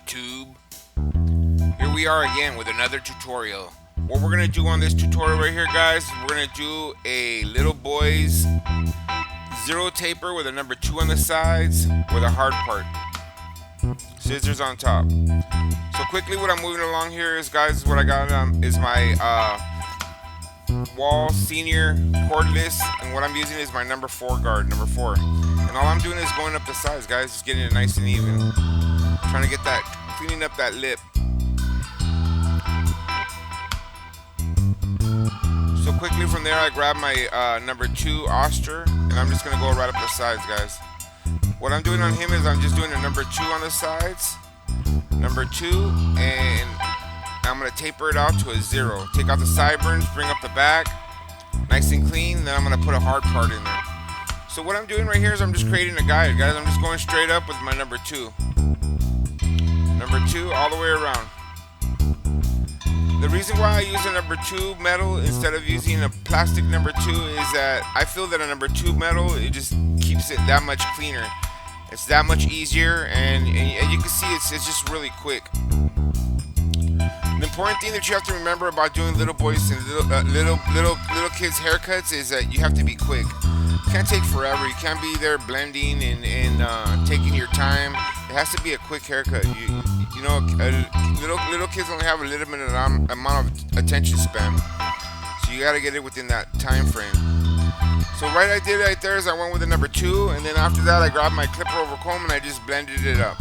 YouTube? Here we are again with another tutorial. What we're gonna do on this tutorial right here, guys, we're gonna do a little boy's zero taper with a number 2 on the sides with a hard part. Scissors on top. So quickly, what I'm moving along here is, guys, what I got is my wall senior cordless, and what I'm using is my number 4 guard, number 4. And all I'm doing is going up the sides, guys, just getting it nice and even. Trying to get that, cleaning up that lip. So quickly from there, I grab my number 2 Oster, and I'm just gonna go right up the sides, guys. What I'm doing on him is I'm just doing a number 2 on the sides, number 2, and I'm gonna taper it out to a 0. Take out the sideburns, bring up the back, nice and clean. Then I'm gonna put a hard part in there. So what I'm doing right here is I'm just creating a guide, guys. I'm just going straight up with my number 2. Number 2 all the way around. The reason why I use a number 2 metal instead of using a plastic number 2 is that I feel that a number 2 metal, it just keeps it that much cleaner. It's that much easier, and you can see it's just really quick. The important thing that you have to remember about doing little boys and little kids haircuts is that you have to be quick. It can't take forever. You can't be there blending and taking your time. It has to be a quick haircut. You know, little kids only have a limited amount of attention span, so you got to get it within that time frame. So I did right there is I went with the number 2, and then after that I grabbed my clipper over comb and I just blended it up.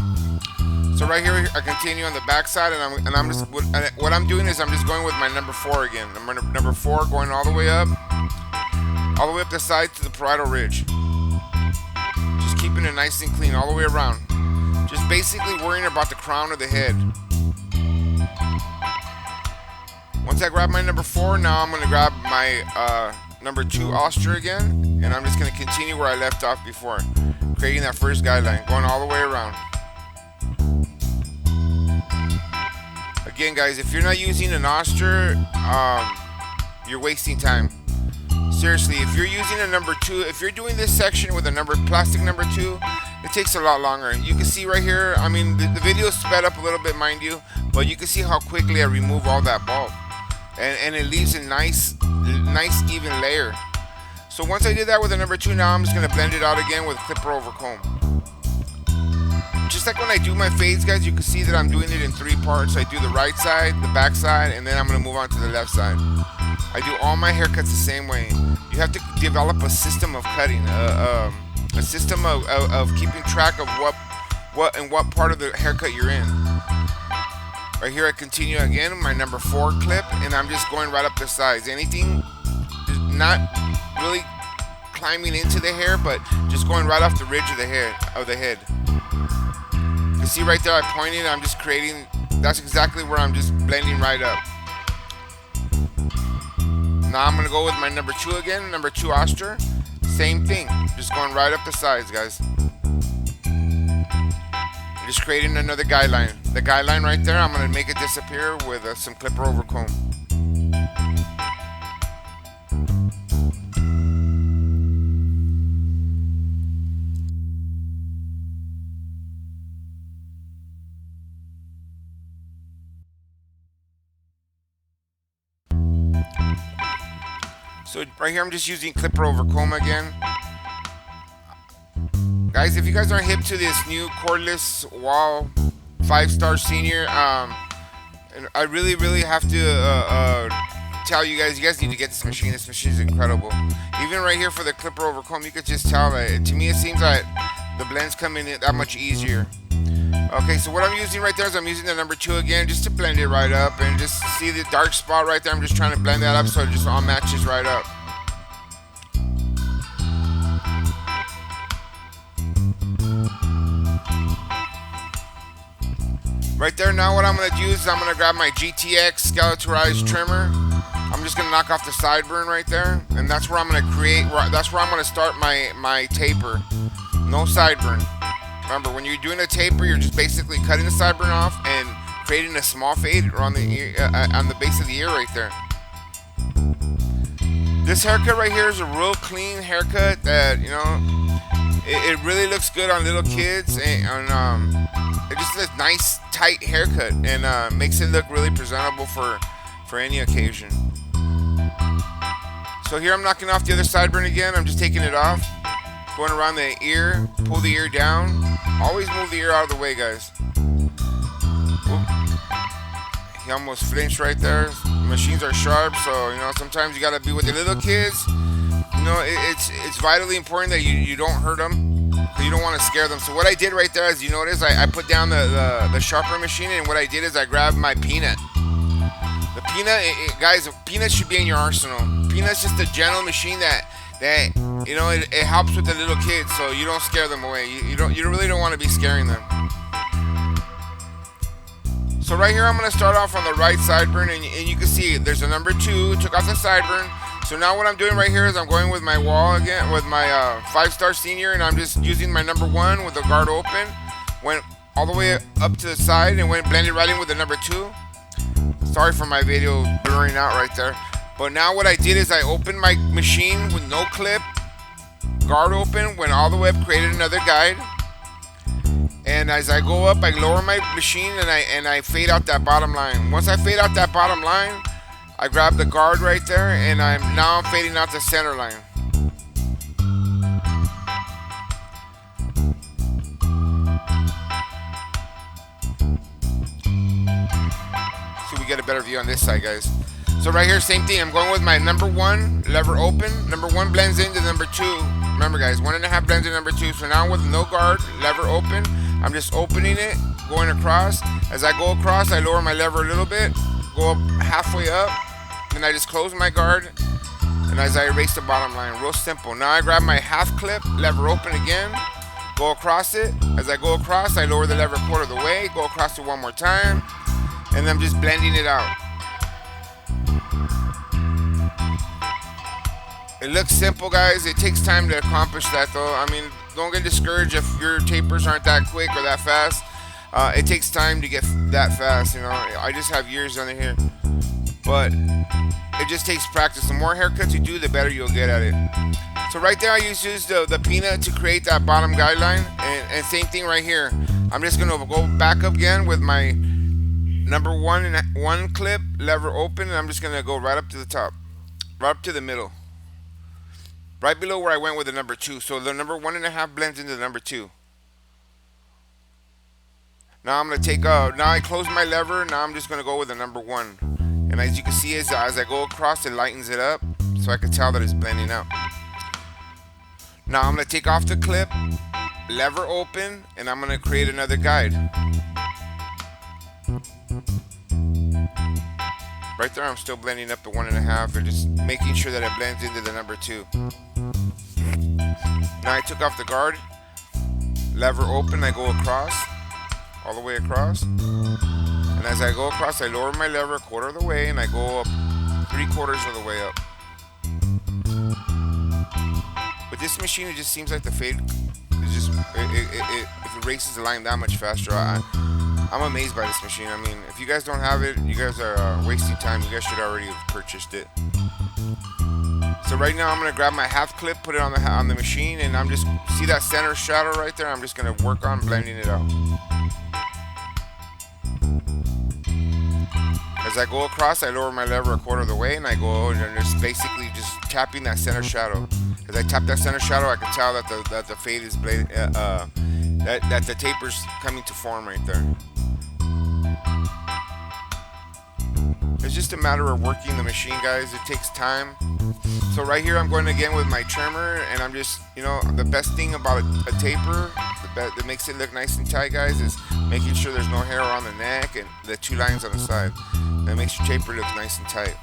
So right here I continue on the back side, and I'm just what I'm doing is I'm just going with my number 4 again. Number 4 going all the way up the side to the parietal ridge. Just keeping it nice and clean all the way around. Just basically worrying about the crown of the head. Once I grab my number 4, now I'm going to grab my number 2 Oster again, and I'm just going to continue where I left off before, creating that first guideline, going all the way around. Again, guys, if you're not using an Oster, you're wasting time. Seriously, if you're using a number 2, if you're doing this section with a plastic number 2, it takes a lot longer. You can see right here, I mean, the video is sped up a little bit, mind you, but you can see how quickly I remove all that bulk. And it leaves a nice even layer. So once I did that with a number 2, now I'm just going to blend it out again with clipper over comb. Just like when I do my fades, guys, you can see that I'm doing it in 3 parts. I do the right side, the back side, and then I'm going to move on to the left side. I do all my haircuts the same way. You have to develop a system of cutting, a system of keeping track of what part of the haircut you're in. Right here I continue again my number 4 clip, and I'm just going right up the sides. Anything not really climbing into the hair, but just going right off the ridge of the head. You can see right there I pointed, I'm just creating, that's exactly where I'm just blending right up. Now I'm going to go with my number 2 again, number 2 Oster. Same thing, just going right up the sides, guys. Just creating another guideline. The guideline right there, I'm going to make it disappear with some clipper over comb. So right here I'm just using clipper over comb again. Guys, if you guys aren't hip to this new cordless wall 5-star senior, and I really have to tell you guys need to get this machine. This machine is incredible. Even right here for the clipper over comb, you could just tell that to me it seems like the blends come in that much easier. Okay, so what I'm using right there is I'm using the number 2 again just to blend it right up, and just see the dark spot right there. I'm just trying to blend that up so it just all matches right up. Right there, now what I'm going to do is I'm going to grab my GTX skeletonized trimmer. I'm just going to knock off the sideburn right there, and that's where I'm going to that's where I'm going to start my taper. No sideburn. Remember, when you're doing a taper, you're just basically cutting the sideburn off and creating a small fade on the ear, on the base of the ear right there. This haircut right here is a real clean haircut that, you know, it really looks good on little kids, and just a nice tight haircut, and makes it look really presentable for any occasion. So here I'm knocking off the other sideburn again. I'm just taking it off, going around the ear, pull the ear down. Always move the ear out of the way, guys. Oop. He almost flinched right there. Machines are sharp, so sometimes you gotta be with the little kids. It's vitally important that you don't hurt them. You don't want to scare them. So what I did right there, as you notice, I put down the sharper machine, and what I did is I grabbed my peanut. The peanut, guys, peanut should be in your arsenal. Peanut's just a gentle machine that it helps with the little kids, so you don't scare them away. You really don't want to be scaring them. So right here, I'm gonna start off on the right sideburn, and you can see there's a number 2. Took off the sideburn. So now what I'm doing right here is I'm going with my wall again, with my 5-star senior, and I'm just using my number 1 with the guard open. Went all the way up to the side and went blended right in with the number 2. Sorry for my video blurring out right there. But now what I did is I opened my machine with no clip, guard open, went all the way up, created another guide. And as I go up, I lower my machine and I fade out that bottom line. Once I fade out that bottom line, I grab the guard right there, and I'm fading out the center line. So we get a better view on this side, guys. So right here, same thing. I'm going with my number 1, lever open. Number 1 blends into number 2. Remember, guys, 1.5 blends into number 2. So now with no guard, lever open, I'm just opening it, going across. As I go across, I lower my lever a little bit, go up halfway up, then I just close my guard, and as I erase the bottom line, real simple. Now I grab my half clip, lever open again, go across it. As I go across, I lower the lever 1/4 of the way, go across it one more time, and I'm just blending it out. It looks simple, guys. It takes time to accomplish that, though. I mean, don't get discouraged if your tapers aren't that quick or that fast. It takes time to get that fast, I just have years on here. But it just takes practice. The more haircuts you do, the better you'll get at it. So right there, I used the peanut to create that bottom guideline. And same thing right here. I'm just going to go back up again with my number 1 clip, lever open, and I'm just going to go right up to the top, right up to the middle. Right below where I went with the number 2. So the number 1.5 blends into the number 2. Now I'm going to now I close my lever. Now I'm just going to go with the number 1. And as you can see, as I go across, it lightens it up, so I can tell that it's blending out. Now I'm going to take off the clip, lever open, and I'm going to create another guide. Right there, I'm still blending up the 1.5, and just making sure that it blends into the number 2. Now I took off the guard, lever open, I go across, all the way across. And as I go across, I lower my lever 1/4 of the way, and I go up 3/4 of the way up. With this machine, it just seems like the fade is just it erases the line that much faster. I'm amazed by this machine. I mean, if you guys don't have it, you guys are wasting time. You guys should already have purchased it. So right now, I'm gonna grab my half clip, put it on the machine, and I'm just see that center shadow right there. I'm just gonna work on blending it out. As I go across, I lower my lever 1/4 of the way, and I go and just basically just tapping that center shadow. As I tap that center shadow, I can tell that the fade is that the taper's coming to form right there. It's just a matter of working the machine, guys. It takes time. So right here, I'm going again with my trimmer, and I'm just, the best thing about a taper that makes it look nice and tight, guys, is making sure there's no hair on the neck and the 2 lines on the side. That makes your taper look nice and tight.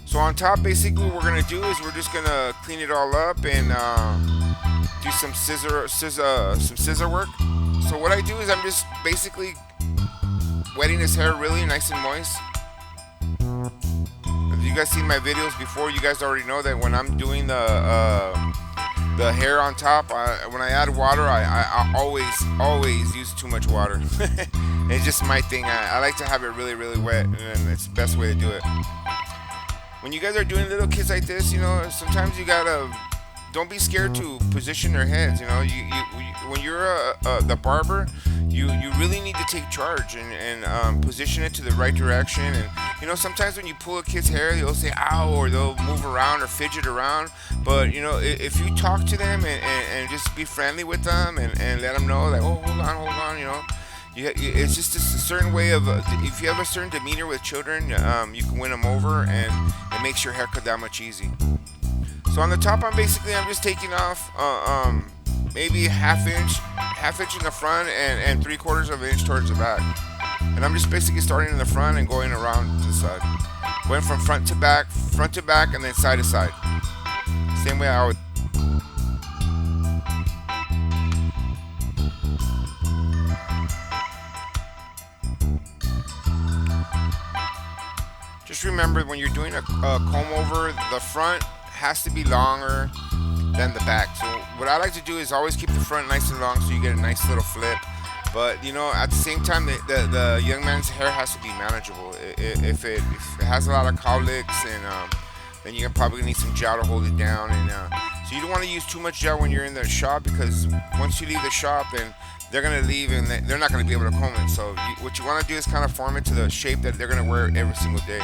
So on top, basically, what we're gonna do is we're just gonna clean it all up and do some scissor work. So what I do is I'm just basically wetting his hair really nice and moist. If you guys seen my videos before, you guys already know that when I'm doing the hair on top, when I add water, I always use too much water. It's just my thing. I like to have it really, really wet, and it's the best way to do it. When you guys are doing little kids like this, sometimes you gotta, don't be scared to position their heads. When you're the barber, you really need to take charge and position it to the right direction. And sometimes when you pull a kid's hair, they'll say ow, or they'll move around or fidget around. But if you talk to them and just be friendly with them and let them know, like, oh, hold on, it's just a certain way of if you have a certain demeanor with children, you can win them over, and it makes your haircut that much easy. So on the top, I'm just taking off maybe half inch in the front and 3/4 of an inch towards the back. And I'm just basically starting in the front and going around to the side, going from front to back, and then side to side. Same way I always. Just remember, when you're doing a comb over, the front has to be longer than the back. So what I like to do is always keep the front nice and long so you get a nice little flip. But at the same time, the young man's hair has to be manageable. If it has a lot of cowlicks, and then you're probably gonna need some gel to hold it down. And so you don't want to use too much gel when you're in the shop, because once you leave the shop, then they're gonna leave and they're not gonna be able to comb it. So what you want to do is kind of form it to the shape that they're gonna wear every single day,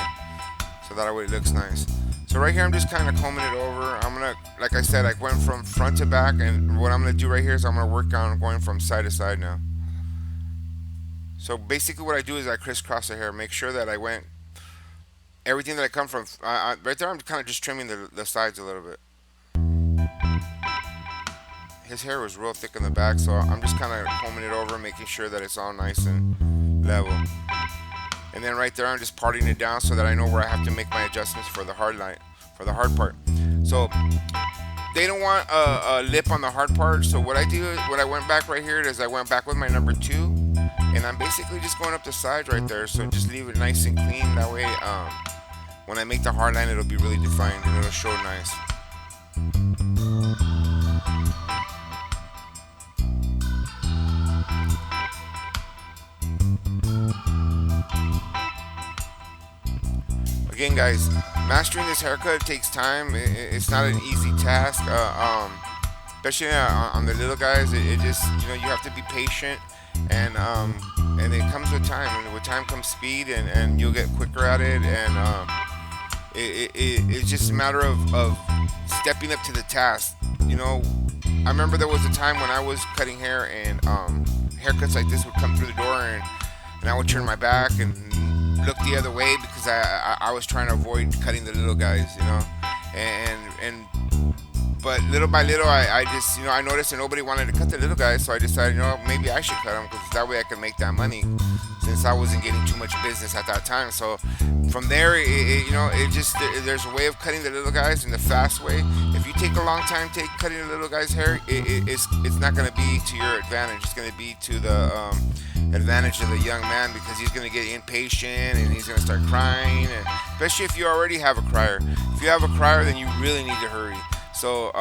so that way it looks nice. So right here, I'm just kind of combing it over. I'm gonna, like I said, I went from front to back, and what I'm gonna do right here is I'm gonna work on going from side to side now. So basically, what I do is I crisscross the hair, make sure that I went everything that I come from right there. I'm kind of just trimming the sides a little bit. His hair was real thick in the back, so I'm just kind of combing it over, making sure that it's all nice and level. And then right there, I'm just parting it down so that I know where I have to make my adjustments for the hard part. So they don't want a lip on the hard part. So what I do, when I went back right here, is I went back with my number 2, and I'm basically just going up the sides right there. So just leave it nice and clean. That way, when I make the hard line, it'll be really defined and it'll show nice. Again, guys, mastering this haircut takes time. It's not an easy task, especially on the little guys. It just, you have to be patient, and it comes with time. And with time comes speed, and you'll get quicker at it. And it's just a matter of stepping up to the task. I remember there was a time when I was cutting hair, and haircuts like this would come through the door, and I would turn my back and look the other way, because I was trying to avoid cutting the little guys, and but little by little, I just, I noticed that nobody wanted to cut the little guys, so I decided, maybe I should cut them, because that way I could make that money, since I wasn't getting too much business at that time. So from there, there's a way of cutting the little guys in the fast way. If you take a long time cutting the little guy's hair, it's not going to be to your advantage. It's going to be to the advantage of the young man, because he's going to get impatient and he's going to start crying, and especially if you already have a crier. If you have a crier, then you really need to hurry. So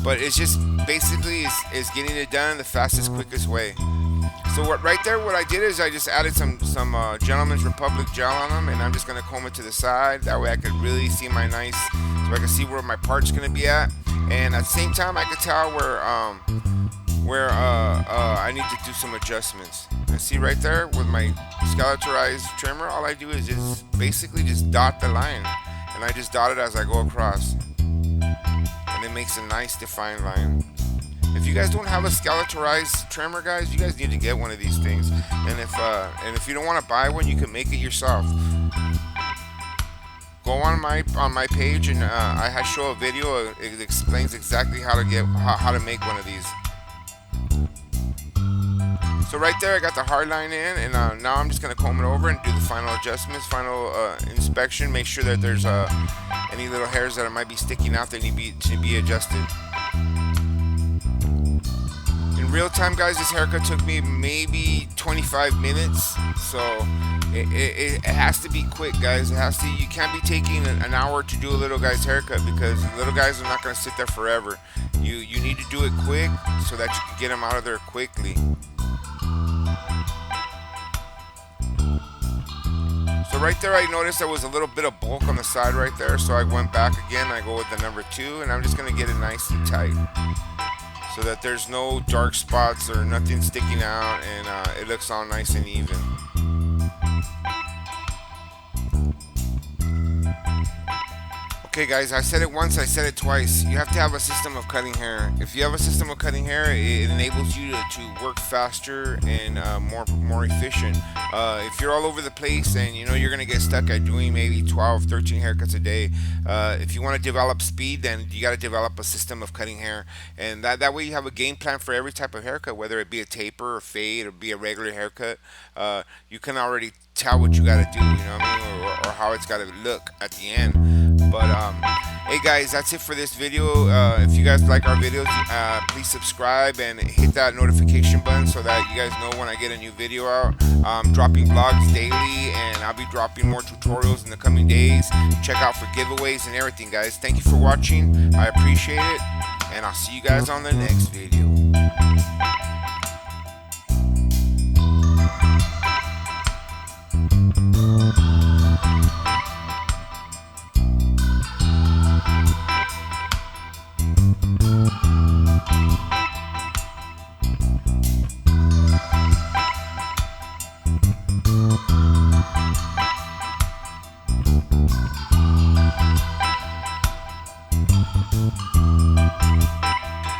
but it's just basically is getting it done in the fastest, quickest way. So what I did is I just added some Gentleman's Republic gel on them, and I'm just going to comb it to the side. That way I could really see my nice, so I can see where my part's going to be at, and at the same time I could tell where I need to do some adjustments. And see right there with my skeletonized trimmer, all I do is just basically just dot the line, and I just dot it as I go across, and it makes a nice defined line. If you guys don't have a skeletonized trimmer, guys, you guys need to get one of these things. And if you don't want to buy one, you can make it yourself. Go on my page, and I show a video. It explains exactly how to make one of these. So right there, I got the hard line in, and now I'm just gonna comb it over and do the final adjustments, final inspection. Make sure that there's any little hairs that might be sticking out that need to be adjusted. In real time, guys, this haircut took me maybe 25 minutes, so it has to be quick, guys. You can't be taking an hour to do a little guy's haircut, because little guys are not gonna sit there forever. You need to do it quick so that you can get them out of there quickly. So right there, I noticed there was a little bit of bulk on the side right there, so I went back again. I go with the number 2, and I'm just going to get it nice and tight. so that there's no dark spots or nothing sticking out, and it looks all nice and even. Okay, guys, I said it once, I said it twice. You have to have a system of cutting hair. If you have a system of cutting hair, it enables you to work faster and more efficient. If you're all over the place and you know you're gonna get stuck at doing maybe 12, 13 haircuts a day, if you want to develop speed, then you got to develop a system of cutting hair, and that way you have a game plan for every type of haircut, whether it be a taper or fade or be a regular haircut. You can already tell what you got to do, you know what I mean, or how it's got to look at the end. But hey guys, that's it for this video. If you guys like our videos, please subscribe and hit that notification button so that you guys know when I get a new video out. I'm dropping vlogs daily, and I'll be dropping more tutorials in the coming days. Check out for giveaways and everything, guys. Thank you for watching. I appreciate it, and I'll see you guys on the next video.